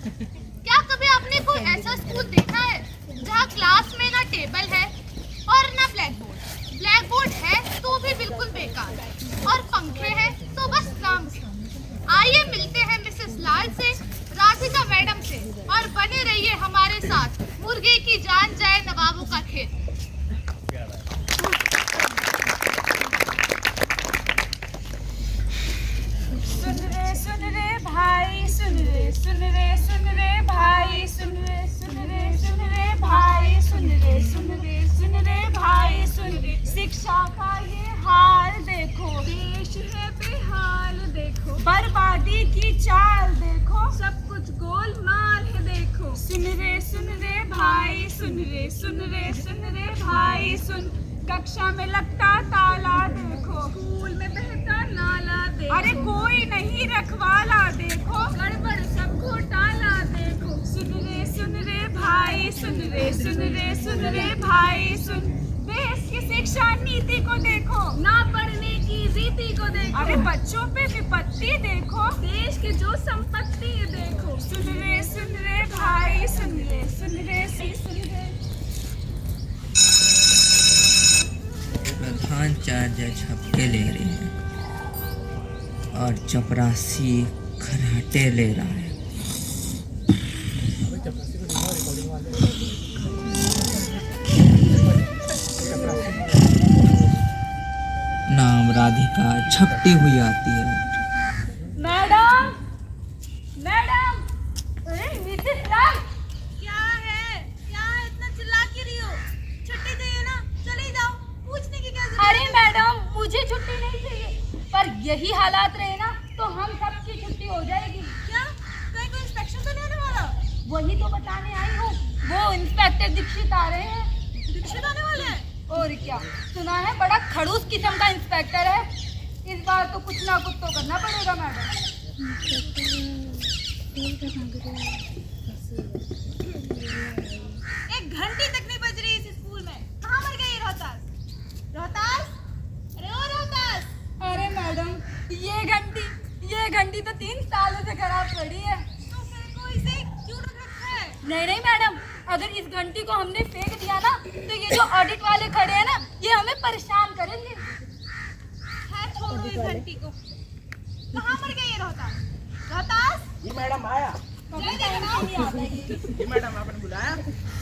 क्या कभी आपने कोई ऐसा स्कूल देखा है जहाँ क्लास में ना टेबल है और ना ब्लैक बोर्ड? ब्लैक बोर्ड है तो भी बिल्कुल बेकार और पंखे हैं तो बस काम से। आइए मिलते हैं मिसेस लाल से, राधिका मैडम से, और बने रहिए हमारे साथ। मुर्गे की जान जाए नवाबों का खेत। सुन रे भाई, सुन रे भाई, सुन रे भाई, सुन रे भाई, सुन रे। शिक्षा का ये हाल देखो, देश है बेहाल देखो, बर्बादी की चाल देखो, सब कुछ गोलमाल है देखो। सुन रे भाई, सुन रे भाई, सुन। कक्षा में लगता ताला देखो, स्कूल में बहता नाला देखो, अरे कोई नहीं रखवाला देखो, गड़बड़ सब घोटाला देखो। सुन रे भाई, सुन रे भाई, सुन। देश की शिक्षा नीति को देखो, ना पढ़ने की रीति को देखो, अरे बच्चों पे विपत्ति देखो, देश की जो संपत्ति देखो। सुन रे भाई, सुन रे। प्रधानाचार्य झपके ले रहे हैं और चपरासी खराटे ले रहा है। नाम राधिका झपटी हुई आती है। मैडम, अरे मिसेस लाल, क्या है इतना चिल्ला क्यों रही हो? छुट्टी चाहिए ना, चले जाओ, पूछने की क्या जरूरत? अरे मैडम मुझे छुट्टी नहीं चाहिए, पर यही हालात रहे ना तो हम सबकी छुट्टी हो जाएगी। क्या कहीं कोई इंस्पेक्शन तो नहीं आने वाला? वही तो बताने आई हूँ, वो इंस्पेक्टर दीक्षित आ रहे हैं। दीक्षित आने वाले हैं? और क्या, सुना है बड़ा खड़ूस किस्म का इंस्पेक्टर है। इस बार तो कुछ ना कुछ तो करना पड़ेगा मैडम। एक घंटी तक नहीं बज रही इस स्कूल में। कहाँ मर गई रोहतास? अरे ओ रोहतास! अरे मैडम ये घंटी तो 3 सालों से खराब पड़ी है। तो फिर कोई इसे क्यों रख रखा है? नहीं मैडम, अगर इस घंटी को हमने फेंक दिया ना तो ये जो ऑडिट वाले खड़े हैं ना ये हमें परेशान करेंगे। खैर छोड़ो इस घंटी को। कहाँ मर गई रोहतास? जी मैडम आया। जल्दी बताओ। जी मैडम आपने बुलाया?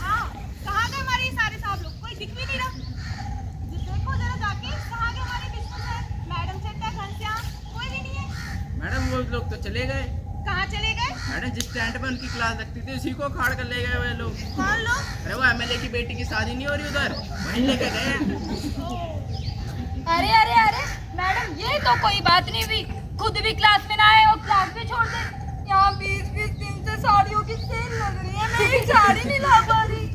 हाँ, कहाँ गए हमारे सारे साहब लोग? कोई दिख भी नहीं रहा। देखो जरा जाके, कहाँ गए हमारे बिस्कुट है, मैडम चड्डा, घनश्याम? कोई भी नहीं है। मैडम वो लोग तो चले गए। कहाँ चले गए? मैडम जिस स्टैंड पे उनकी क्लास लगती थी उसी को खाड़ कर ले गए वे लोग। कौन लोग? अरे वो एमएलए की बेटी की शादी नहीं हो रही उधर, वहीं लेके गए। अरे मैडम ये तो कोई बात नहीं हुई, खुद भी क्लास में ना आए और क्लास में छोड़ दे। यहाँ 20 दिन से साड़ियों की सेल लग रही है, मैं एक साड़ी नहीं ला पा रही।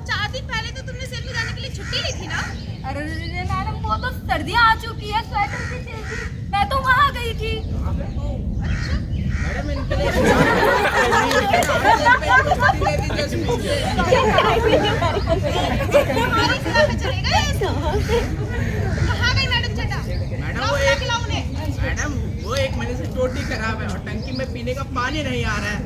4 दिन पहले तो तुमने सेल में जाने के लिए छुट्टी ली थी ना? अरे मैडम वो तो सर्दियाँ आ चुकी है, स्वेटर की सेल थी, मैं तो वहाँ गई थी। मैडम इनके लिए छुट्टी दे दी जैसे हमारी सेवा में चले गए। कहाँ गई मैडम चड्डा? मैडम वो 1 महीने से टोटी खराब है और टंकी में पीने का पानी नहीं आ रहा है।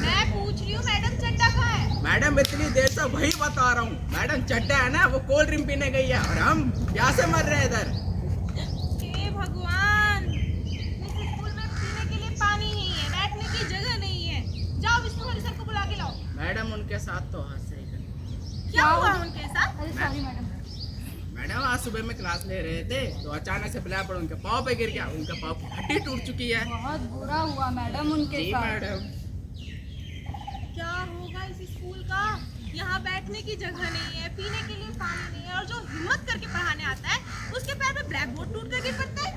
मैं पूछ रही हूँ मैडम चड्डा कहाँ है? मैडम इतनी देर से वही बता रहा हूँ। मैडम चड्डा है ना, वो कोल्ड ड्रिंक पीने गई है और हम प्यासे मर रहे हैं इधर। हे भगवान, इस स्कूल में पीने के लिए पानी नहीं है, बैठने की जगह नहीं है। जाओ विष्णु हरी सर को बुला के लाओ। मैडम उनके साथ तो हाथ सही कर। क्या हुआ उनके साथ? अरे सॉरी मैडम। मैडम आज सुबह में क्लास ले रहे थे तो अचानक से ब्लैक बोर्ड उनके पाँव पे गिर गया, उनका पाँव की हड्डी टूट चुकी है। बहुत बुरा हुआ मैडम उनके जी साथ। मैडम। क्या होगा इस स्कूल का? यहाँ बैठने की जगह नहीं है, पीने के लिए पानी नहीं है, और जो हिम्मत करके पढ़ाने आता है उसके पैर पे ब्लैक बोर्ड टूट कर गिर पड़ता है।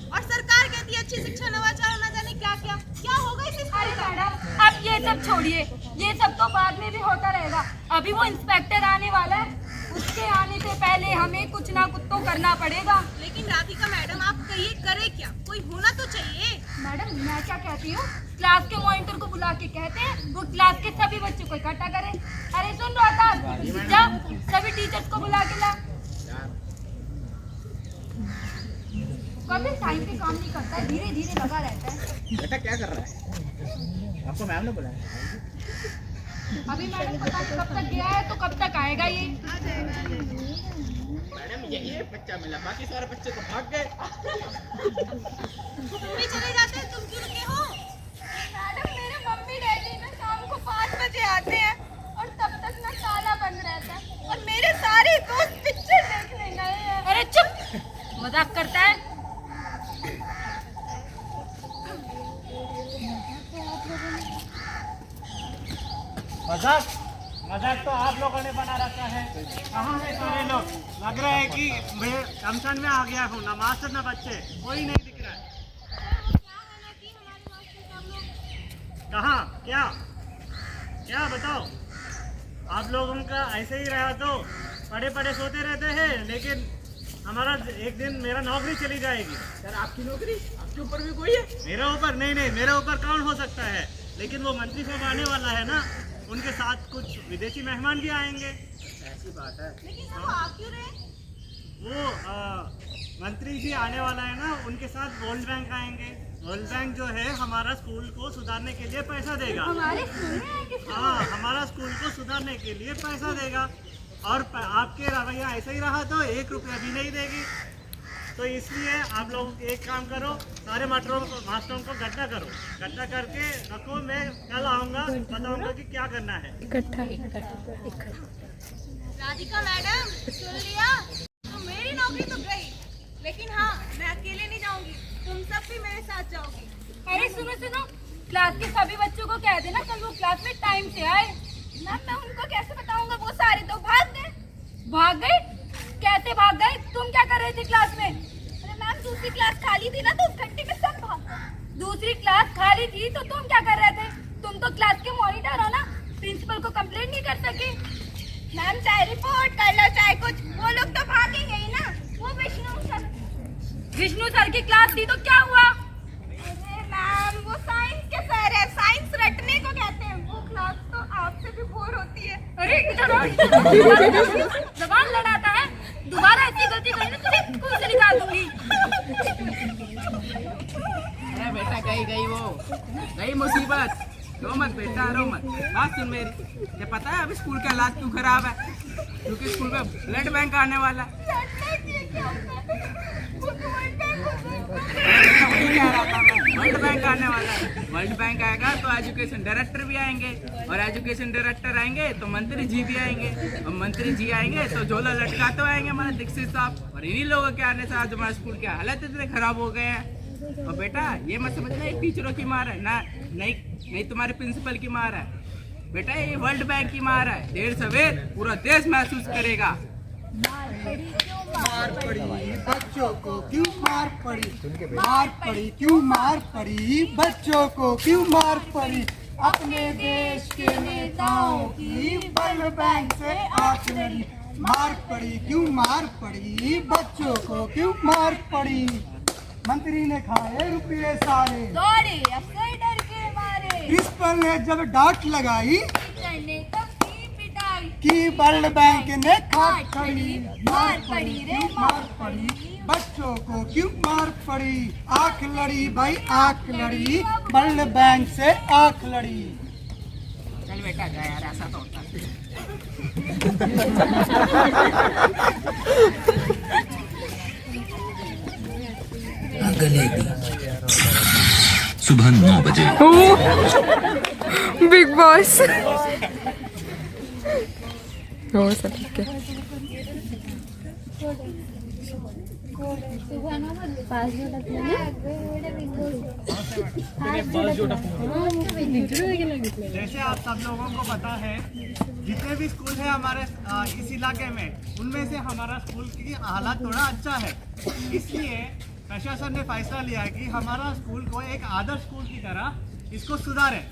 और सरकार कहती है अच्छी शिक्षा, नवाचार, ना जाने क्या क्या। क्या होगा इस स्कूल अरे का? मैडम अब ये सब छोड़िए, ये सब तो बाद में भी होता रहेगा। अभी वो इंस्पेक्टर आने वाला है, उसके आने से पहले हमें कुछ ना कुछ तो करना पड़ेगा। लेकिन राधिका मैडम आप कहिए करे क्या? कोई होना तो चाहिए। मैडम मैं क्या कहती हूँ, क्लास के मॉनिटर को बुला के कहते हैं वो क्लास के सभी बच्चों को इकट्ठा करे। अरे सुन रोहतास, जा सभी टीचर्स को बुला के ला। कभी टाइम पे काम नहीं करता है, धीरे धीरे लगा रहता है। बेटा क्या कर रहा है? आपको मैम ने बुलाया? अभी मैडम पता नहीं कब तक गया है, तो कब तक आएगा ये? मैडम यही एक बच्चा मिला, बाकी सारे बच्चे तो भाग गए। तुम भी चले जाते हैं, तुम क्यों रुके हो? मैडम मेरे मम्मी डैडी ना शाम को 5 बजे आते हैं और तब तक ना ताला बंद रहता है और मेरे सारे दोस्त पिक्चर देखने गए हैं। अरे चुप, मजाक करता है। मजाक तो आप लोगों ने बना रखा है। कहाँ है सारे लोग? लग रहा है कि मैं रमजान में आ गया हूँ। नमाज ना बच्चे कोई नहीं दिख रहा है। कहाँ क्या क्या बताओ? आप लोगों का ऐसे ही रहा तो पड़े पड़े सोते रहते हैं, लेकिन हमारा एक दिन मेरा नौकरी चली जाएगी। सर आपकी नौकरी आपके ऊपर भी कोई है? मेरे ऊपर नहीं, मेरे ऊपर कौन हो सकता है, लेकिन वो मंत्री साहब आने वाला है ना, उनके साथ कुछ विदेशी मेहमान भी आएंगे। ऐसी बात है। लेकिन हम आ क्यों रहे? वो मंत्री जी आने वाला है ना, उनके साथ वर्ल्ड बैंक आएंगे। वर्ल्ड बैंक जो है हमारा स्कूल को सुधारने के लिए पैसा देगा। हमारे स्कूल में आएंगे? हाँ, हमारा स्कूल को सुधारने के लिए पैसा देगा। और आपके रवैया ऐसा ही रहा तो 1 रुपया भी नहीं देगी। तो इसलिए आप लोग एक काम करो, सारे मास्टरों को इकट्ठा करो, इकट्ठा करके रखो। मैं कल आऊँगा, बताऊँगा कि क्या करना है। राधिका मैडम, सुन लिया? तो मेरी नौकरी तो गई, लेकिन हाँ मैं अकेले नहीं जाऊंगी, तुम सब भी मेरे साथ जाओगी। अरे सुनो सुनो, क्लास के सभी बच्चों को कह देना कल वो क्लास में टाइम से आए। मैम मैं उनको कैसे बताऊंगा, वो सारे तो भाग गए। भाग गए? कैसे भाग गए? तुम क्या कर रहे थे क्लास में? अरे मैम दूसरी क्लास खाली थी ना, तो उस घंटे में सब भाग गए। दूसरी क्लास खाली थी तो तुम क्या कर रहे थे? तुम तो क्लास के मॉनिटर हो ना, प्रिंसिपल को कंप्लेंट नहीं कर सके? मैम चाहे रिपोर्ट कर लो चाहे कुछ, वो लोग तो भागेंगे ही ना। वो विष्णु सर की क्लास थी तो क्या हुआ? अरे मैम वो साइंस के सर है, साइंस रटने को कहते हैं। वो क्लास तो आपसे भी बोर होती है। अरे जबान लड़ाता है, दोबारा ऐसी गलती करी ना तुझे स्कूल से निकाल दूंगी। अरे बेटा गई वो गई मुसीबत। रो मत बेटा, रो मत। बात सुन मेरी, ये पता है अभी स्कूल का हालात क्यों खराब है? क्योंकि स्कूल में ब्लड बैंक आने वाला है। वही कह रहा था मैं, वर्ल्ड बैंक आने वाला है। वर्ल्ड बैंक आएगा तो एजुकेशन डायरेक्टर भी आएंगे, और एजुकेशन डायरेक्टर आएंगे तो मंत्री जी भी आएंगे, और मंत्री जी आएंगे तो झोला लटकाते आएंगे हमारे दीक्षित साहब। और इन्हीं लोगों के आने से आज हमारे स्कूल के हालत इतने खराब हो गए हैं। और बेटा ये मत समझना ये टीचरों की मार है ना, नहीं तुम्हारे प्रिंसिपल की मार है बेटा, ये वर्ल्ड बैंक की मार है। देर सवेर पूरा देश महसूस करेगा। मार पड़ी बच्चों को क्यों मार पड़ी, मार पड़ी क्यों मार पड़ी बच्चों को क्यों मार पड़ी। अपने देश के नेताओं की वर्ल्ड बैंक से आंख लड़ी। मार पड़ी क्यों मार पड़ी बच्चों को क्यों मार पड़ी। मंत्री ने खाए रुपये सारे, दौड़े अफसर डर के मारे। प्रिंसिपल ने जब डांट लगाई टीचर ने तब की पिटाई। कि वर्ल्ड बैंक ने खाट खड़ी। मार पड़ी रे मार पड़ी बच्चों को क्यों मार पड़ी। आंख लड़ी भाई आंख लड़ी, वर्ल्ड बैंक से आंख लड़ी। चल बेटा जा यार, ऐसा तो होता है। अगले दिन सुबह 9 बजे बिग बॉस हो सब ठीक है। जैसे आप सब लोगों को पता है, जितने भी स्कूल है हमारे इस इलाके में, उनमें से हमारा स्कूल की हालत थोड़ा अच्छा है। इसलिए प्रशासन ने फैसला लिया कि हमारा स्कूल को एक आदर्श स्कूल की तरह इसको सुधारें।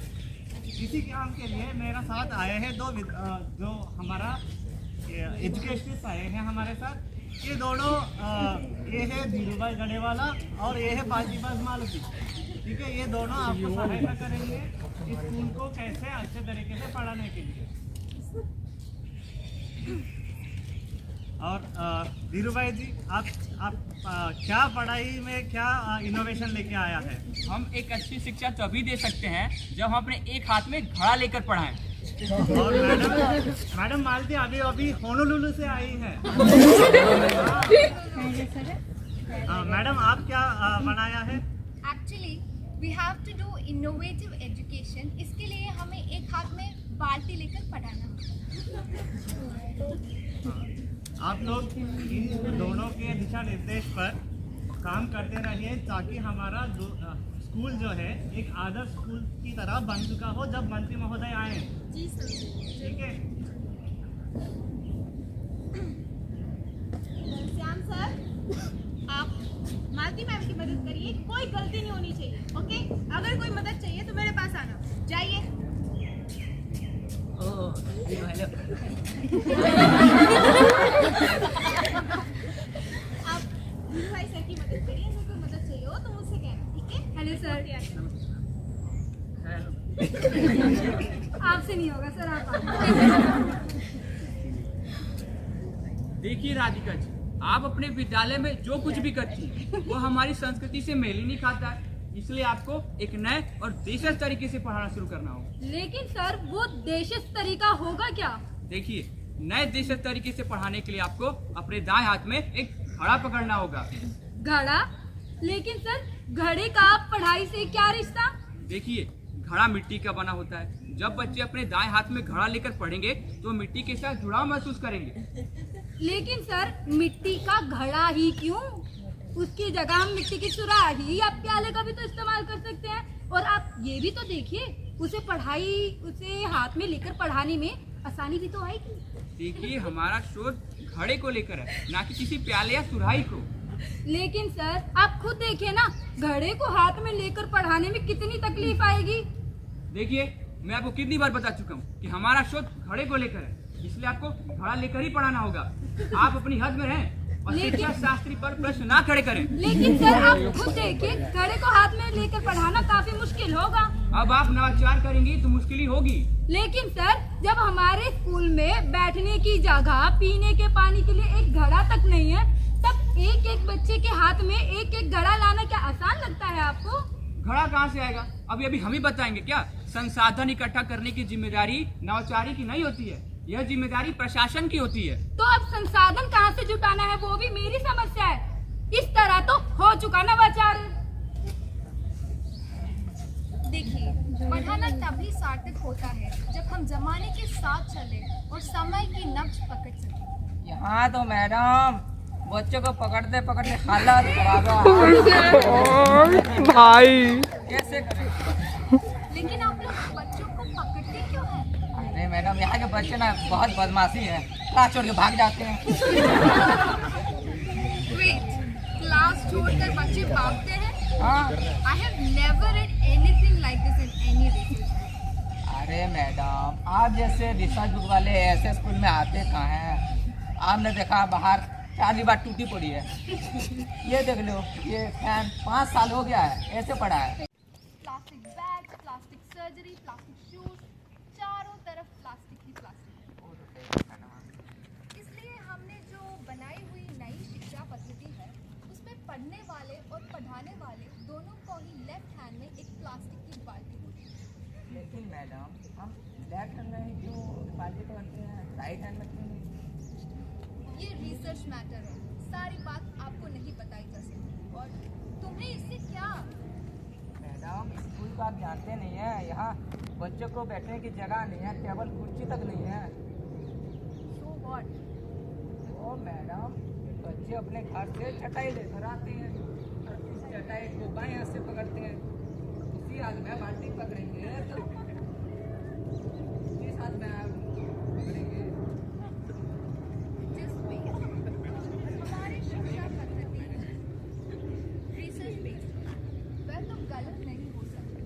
इसी काम के लिए मेरा साथ आए हैं दो जो हमारा एजुकेशनिस्ट आए हैं हमारे साथ। ये दोनों ये है धीरूभाई गढ़ेवाला और ये है बाजीबाज मालुकी। ठीक है, ये दोनों आपको सहायता करेंगे इस स्कूल को कैसे अच्छे तरीके से पढ़ाने के लिए। और धीरू भाई जी, आप क्या पढ़ाई में क्या इनोवेशन लेके आया है? हम एक अच्छी शिक्षा तभी दे सकते हैं जब हम अपने एक हाथ में घड़ा लेकर पढ़ाएं। और मैडम मालती अभी अभी होनोलुलु से आई है। मैडम आप क्या बनाया है? Actually we have to do innovative education. इसके लिए हमें एक हाथ में बाल्टी लेकर पढ़ाना होगा। आप लोग इन दोनों के दिशा निर्देश पर काम करते रहिए ताकि हमारा स्कूल जो है एक आदर्श स्कूल की तरह बन चुका हो जब मंत्री महोदय आए। जी सर। ठीक है। श्याम सर, आप मालती मैम की मदद करिए, कोई गलती नहीं होनी चाहिए। ओके, अगर कोई मदद चाहिए तो मेरे पास आना। जाइए। आप धीरू भाई सर की मदद करिए, अगर कोई मदद चाहिए हो तो मुझसे कहना, ठीक है? Hello sir. आपसे नहीं होगा सर, आप देखिए राधिका जी, आप अपने विद्यालय में जो कुछ भी करती हैं वो हमारी संस्कृति से मेल ही नहीं खाता है, इसलिए आपको एक नए और देशज तरीके से पढ़ाना शुरू करना होगा। लेकिन सर वो देशज तरीका होगा क्या? देखिए, नए देशज तरीके से पढ़ाने के लिए आपको अपने दाएं हाथ में एक घड़ा पकड़ना होगा। घड़ा? लेकिन सर घड़े का पढ़ाई से क्या रिश्ता? देखिए, घड़ा मिट्टी का बना होता है। जब बच्चे अपने दाएं हाथ में घड़ा लेकर पढ़ेंगे तो मिट्टी के साथ जुड़ाव महसूस करेंगे। लेकिन सर मिट्टी का घड़ा ही क्यों? उसकी जगह हम मिट्टी की सुराही या प्याले का भी तो इस्तेमाल कर सकते हैं। और आप ये भी तो देखिए, उसे हाथ में लेकर पढ़ाने में आसानी भी तो आएगी। देखिए, हमारा शोध घड़े को लेकर है, ना कि किसी प्याले या सुराही को। लेकिन सर आप खुद देखिए ना, घड़े को हाथ में लेकर पढ़ाने में कितनी तकलीफ आएगी। देखिए, मैं आपको कितनी बार बता चुका हूँ कि हमारा शोध घड़े को लेकर है, इसलिए आपको घड़ा लेकर ही पढ़ाना होगा। आप अपनी हद में रहें और शिक्षा शास्त्री पर प्रश्न ना खड़े करें। लेकिन सर आप खुद देखिए, घड़े को हाथ में लेकर पढ़ाना काफी मुश्किल होगा। अब आप नवाचार करेंगी तो मुश्किल ही होगी। लेकिन सर जब हमारे स्कूल में बैठने की जगह, पीने के पानी के लिए एक घड़ा तक नहीं है, तब एक एक बच्चे के हाथ में एक एक घड़ा लाना क्या आसान लगता है आपको? घड़ा कहाँ से आएगा? अभी हम ही बताएंगे क्या? संसाधन इकट्ठा करने की जिम्मेदारी नवाचारी की नहीं होती है, यह जिम्मेदारी प्रशासन की होती है। तो अब संसाधन कहाँ से जुटाना है वो भी मेरी समस्या है। इस तरह तो हो चुका नवाचार। देखिए, पढ़ाना तभी सार्थक होता है जब हम जमाने के साथ चले और समय की नब्ज पकड़ सके। यहाँ तो मैडम बच्चों को पकड़ते पकड़ते हालत खराब भाई कैसे करें? लेकिन आप लोग बच्चों को पकड़ते क्यों हैं? अरे मैडम, यहाँ के बच्चे ना बहुत बदमाशी है, क्लास छोड़ के भाग जाते हैं। Wait, क्लास छोड़कर बच्चे भागते हैं? हाँ। I have never read anything like this in any research. अरे मैडम, आप जैसे रिसर्च बुक वाले ऐसे स्कूल में आते कहाँ हैं? आपने देखा बाहर 4 बार टूटी पड़ी है। ये देख लो, ये फैन 5 साल हो गया है, ऐसे पड़ा है। Plastic bag, plastic surgery, plastic shoes, चारों तरफ प्लास्टिक ही प्लास्टिक। इसलिए हमने जो बनाई हुई नई शिक्षा पद्धति है, उसमें पढ़ने वाले और पढ़ाने वाले दोनों को ही लेफ्ट हैंड में एक प्लास्टिक की बाल्टी होती है। लेकिन मैडम, हम लेफ्ट हैंड में ही क्यों बाल्टी पकड़ते हैं, राइट हैंड में क्यों नहीं? ये रिसर्च मैटर है, सारी बात आपको नहीं बताई जा सकती। और तुम्हें इससे क्या? मैडम, स्कूल को आप जानते नहीं है, यहाँ बच्चों को बैठने की जगह नहीं है, टेबल कुर्सी तक नहीं है। So what? ओ मैडम, बच्चे अपने घर से चटाई लेकर आते हैं और इस चटाई को बाएं हाथ से पकड़ते हैं, उसी हाथ में बाल्टी पकड़ेंगे तो इस हाथ में आप पकड़ेंगे। जिस में हमारी शिक्षा पद्धति रिसर्च बेस्ड है, वह तो गलत नहीं हो सकती।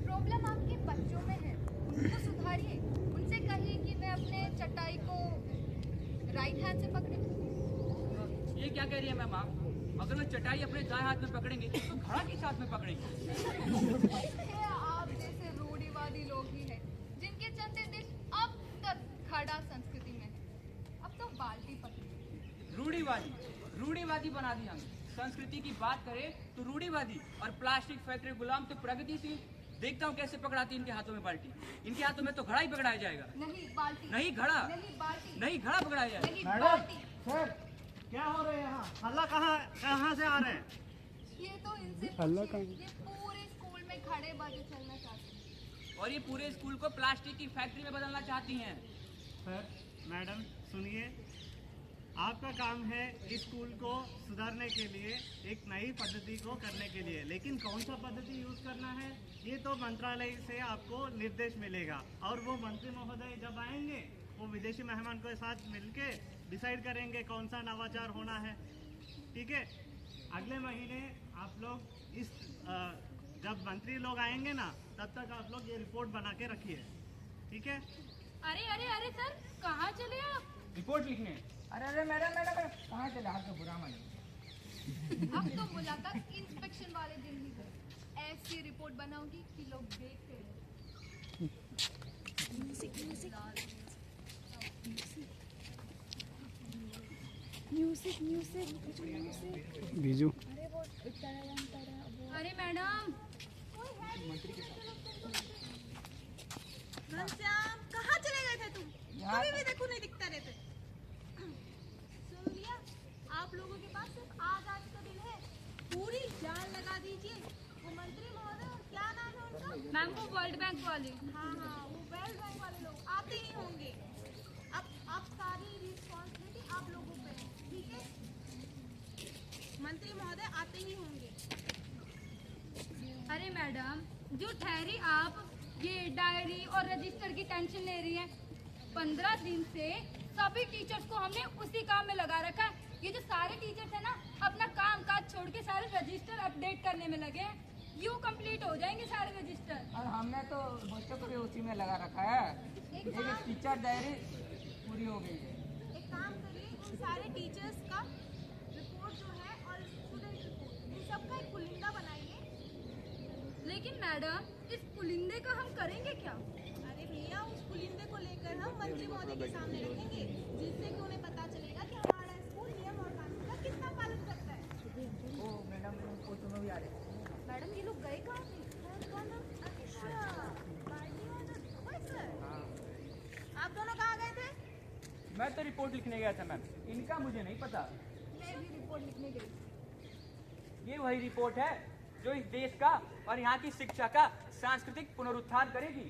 प्रॉब्लम आपके बच्चों में है, उनको सुधारिए। उनसे कहिए कि वे अपने चटाई को राइट हैंड से पकड़े। ये क्या कह रही है मैम आप? अगर वो चटाई अपने दाएं हाथ में पकड़ेंगे तो घड़ा किस हाथ में पकड़ेंगे? ये आप जैसे रूढ़िवादी लोग ही हैं, जिनके चलते देश अब तक खड़ा संस्कृति में है। अब तो बाल्टी पकड़े। रूढ़ीवादी बना दिया हमें। संस्कृति की बात करें तो रूढ़ीवादी और प्लास्टिक फैक्ट्री गुलाम तो प्रगतिशील। देखता हूँ कैसे पकड़ाती इनके हाथों में बाल्टी। इनके हाथों में तो घड़ा ही पकड़ाया जाएगा। नहीं बाल्टी, नहीं घड़ा, नहीं बाल्टी, नहीं घड़ा पकड़ाया जाएगा। नहीं मैडम बाल्टी। सर क्या हो रहा है यहाँ? हल्ला कहाँ से आ रहे हैं? ये तो इनसे पूछिए, ये पूरे स्कूल में खड़े बाजे चलना चाहते हैं। और ये पूरे स्कूल को प्लास्टिक की फैक्ट्री में बदलना चाहती हैं। सर मैडम सुनिए, आपका काम है इस स्कूल को सुधारने के लिए, एक नई पद्धति को करने के लिए, लेकिन कौन सा पद्धति यूज करना है ये तो मंत्रालय से आपको निर्देश मिलेगा। और वो मंत्री महोदय जब आएंगे वो विदेशी मेहमान के साथ मिलके डिसाइड करेंगे कौन सा नवाचार होना है। ठीक है, अगले महीने आप लोग इस जब मंत्री लोग आएंगे ना तब तक आप लोग ये रिपोर्ट बना के रखिए। ठीक है? अरे अरे अरे सर, कहाँ चले आप? रिपोर्ट लिखने। अरे अरे मैडम मैडम कहाँ चले? आपको बुरा मानिए। अब तो मुलाकात इंस्पेक्शन वाले दिन ही गए। ऐसी रिपोर्ट बनाऊंगी कि लोग देखते रहे। बीजू अरे मैडम, घनश्याम कहाँ चले गए थे तुम? कभी भी देखो नहीं दिखता रहते। सुन लिया, आप लोगों के पास सिर्फ आज का दिन है, पूरी जान लगा दीजिए। वो मंत्री महोदय और क्या नाम है उनका? मैम वो वर्ल्ड बैंक वाले। हाँ हाँ, वो वर्ल्ड बैंक वाले लोग आते ही होंगे। अब सारी रिस्पॉन्सिबिलिटी आप लोगों पे है, ठीक है? मंत्री महोदय आते ही होंगे। अरे मैडम, जो ठहरी आप ये डायरी और रजिस्टर की टेंशन ले रही हैं। 15 दिन से सभी टीचर्स को हमने उसी काम में लगा रखा है। ये जो सारे टीचर्स हैं ना, अपना काम काज छोड़ के सारे रजिस्टर अपडेट करने में लगे हैं। यूँ कंप्लीट हो जाएंगे सारे रजिस्टर। और हमने तो बच्चों को भी उसी में लगा रखा है। एक ये काम टीचर डायरी पूरी हो गई है। एक काम करिए, उन सारे टीचर्स का रिपोर्ट जो है और स्टूडेंट रिपोर्ट, इन सबका एक पुलिंदा बनाइए। लेकिन मैडम, इस पुलिंदे का हम करेंगे क्या? अरे भैया, उस पुलिंदे को लेकर हम मंत्री महोदय के सामने रखेंगे, जिससे कि उन्हें पता चलेगा कि हमारा स्कूल नियम और कानून का कितना पालन करता है। ओ मैडम वो तुम्हें भी आ रहे। मैडम ये लोग गए कहाँ थे? अच्छा, पार्टी वाला सर। आप दोनों कहाँ गए थे? मैं तो रिपोर्ट लिखने गया था मैम, इनका मुझे नहीं पता। मैं भी रिपोर्ट लिखने गई। ये वही रिपोर्ट है जो इस देश का और यहाँ की शिक्षा का सांस्कृतिक पुनरुत्थान करेगी।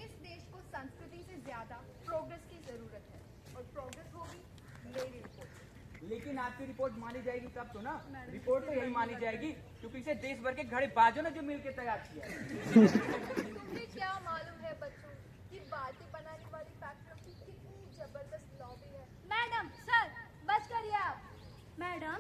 इस देश को संस्कृति से ज्यादा प्रोग्रेस की जरूरत है, और प्रोग्रेस होगी मेरी रिपोर्ट। लेकिन आपकी रिपोर्ट मानी जाएगी तब तो ना। रिपोर्ट तो यही मानी जाएगी क्योंकि इसे देश भर के घड़े बाजों ने जो मिलकर तैयार किया है। तुम्हें क्या मालूम है बच्चों कि बाल्टी बनाने वाली फैक्ट्रियों की कितनी जबरदस्त लॉबी है। मैडम सर, बस करिए आप। मैडम,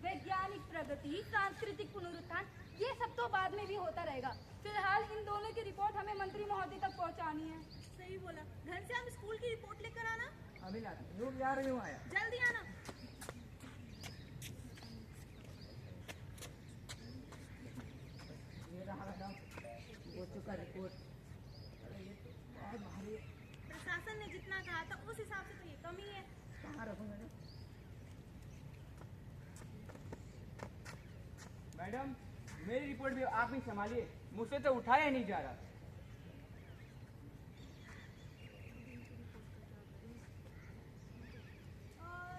वैज्ञानिक प्रगति, सांस्कृतिक पुनरुत्थान, ये सब तो बाद में भी होता रहेगा। फिलहाल इन दोनों की रिपोर्ट हमें मंत्री महोदय तक पहुंचानी है। सही बोला। घनश्याम स्कूल की रिपोर्ट लेकर आना, अभी लाते, रुक जा रही हूँ आया। जल्दी आना। ये रहा मैडम, हो चुका रिपोर्ट। अरे ये तो बहुत भारी है। प्रशासन ने जितना कहा था उस हिसाब से तो ये कम ही है। कहाँ रखूँ मैडम? मैडम, मेरी रिपोर्ट भी आप ही संभालिए, मुझसे तो उठाया नहीं जा रहा।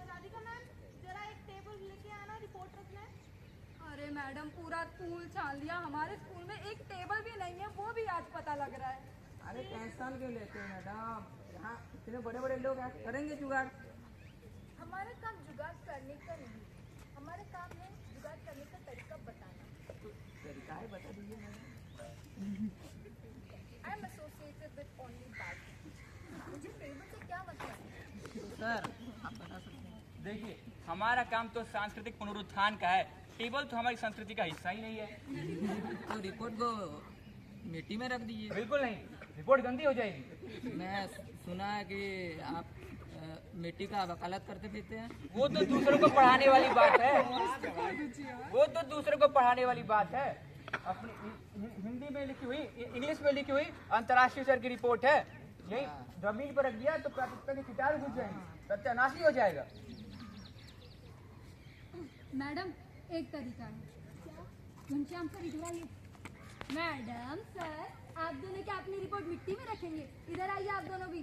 राधिका मैम, जरा एक टेबल लेके आना, रिपोर्ट रखना है। अरे मैडम, पूरा स्कूल छान लिया, हमारे स्कूल में एक टेबल भी नहीं है, वो भी आज पता लग रहा है। अरे टेंशन क्यों लेते हैं मैडम? यहाँ इतने बड़े बड़े लोग हैं, करेंगे जुगाड़। हमारा काम जुगाड़ करने का नहीं, हमारा काम है जुगाड़ करने का तरीका बताना। तो तरीका है बता दीजिए madam. I am associated with only bad. मुझे टेबल से क्या मतलब है? तो सर आप बता सकते हैं। देखिए, हमारा काम तो सांस्कृतिक पुनरुत्थान का है। टेबल तो हमारी संस्कृति का हिस्सा ही नहीं है। तो रिपोर्ट को मिट्टी में रख दीजिए। बिल्कुल नहीं, रिपोर्ट गंदी हो जाएगी। मैं सुना है कि आप मिट्टी का वकालत करते फिरते हैं। वो तो दूसरों को पढ़ाने वाली बात है। वो तो दूसरों को पढ़ाने वाली बात है। अपनी हिंदी में लिखी हुई, इंग्लिश में लिखी हुई अंतर्राष्ट्रीय स्तर की रिपोर्ट है। यही जमीन पर रख दिया तो प्राकृतिक के कीटाणु घुस जाएंगे, सत्यानाश ही हो जाएगा। मैडम एक तरीका है। घनश्याम सर इधर आइए। मैडम सर आप दोनों क्या अपनी रिपोर्ट मिट्टी में रखेंगे? इधर आइए आप दोनों भी।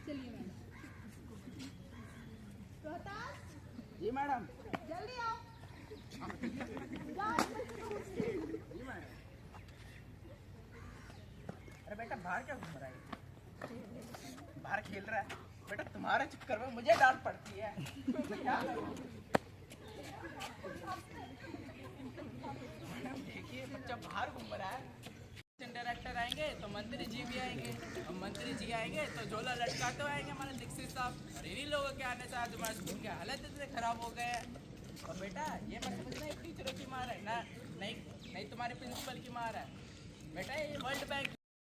चलिए मैडम। जी मैडम। जल्दी आओ। अरे बेटा बाहर क्या घूम रहा है? बाहर खेल रहा है बेटा, तुम्हारे चक्कर में मुझे डांट पड़ती है। मैं क्या करूं? देखिए बच्चा बाहर घूम रहा है। डायरेक्टर आएंगे तो मंत्री जी भी आएंगे, और मंत्री जी आएंगे तो झोला लटकाते आएंगे हमारे दीक्षित साहब। और इन्हीं लोगों के आने से आज हमारे स्कूल की हालत इतने खराब हो गए हैं। और बेटा ये मत समझना एक टीचरों की मार है ना, नहीं नहीं तुम्हारे प्रिंसिपल की मार है। बेटा ये वर्ल्ड बैंक